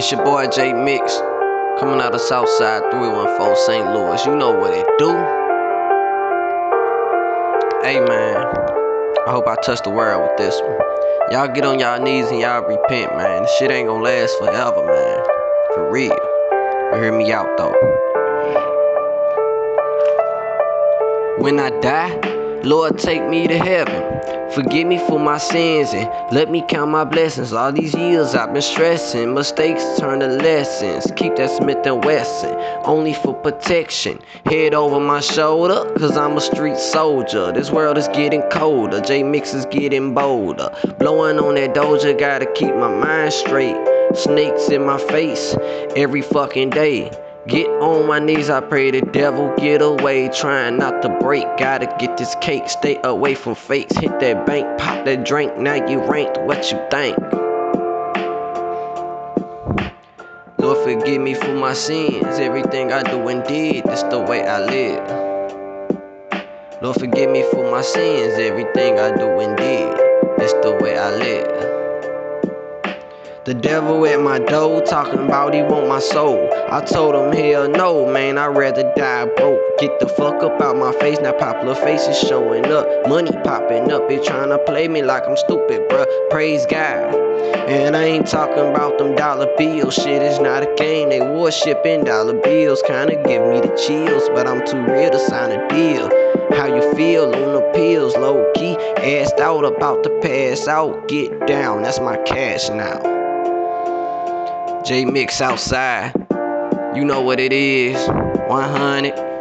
It's your boy J Mix, coming out of Southside 314 St. Louis. You know what it do. Hey man, I hope I touch the world with this one. Y'all get on y'all knees and y'all repent, man. This shit ain't gonna last forever, man. For real. But hear me out though. When I die, Lord, take me to heaven. Forgive me for my sins and let me count my blessings. All these years I've been stressing, mistakes turn to lessons. Keep that Smith & Wesson, only for protection. Head over my shoulder, cause I'm a street soldier. This world is getting colder, J Mix is getting bolder. Blowing on that Doja, gotta keep my mind straight. Snakes in my face every fucking day. Get on my knees, I pray the devil get away. Trying not to break, gotta get this cake. Stay away from fakes, hit that bank, pop that drink. Now you ranked, what you think? Lord, forgive me for my sins. Everything I do and did, that's the way I live. Lord, forgive me for my sins. Everything I do and did, that's the way I live. The devil at my door, talking about he want my soul. I told him hell no, man, I'd rather die broke. Get the fuck up out my face, now popular faces showing up. Money popping up, they tryna play me like I'm stupid, bruh. Praise God. And I ain't talking about them dollar bills, shit is not a game. They worshiping dollar bills, kinda give me the chills. But I'm too real to sign a deal. How you feel on the pills, low key, assed out, about to pass out. Get down, that's my cash now. J Mix outside, you know what it is. 100.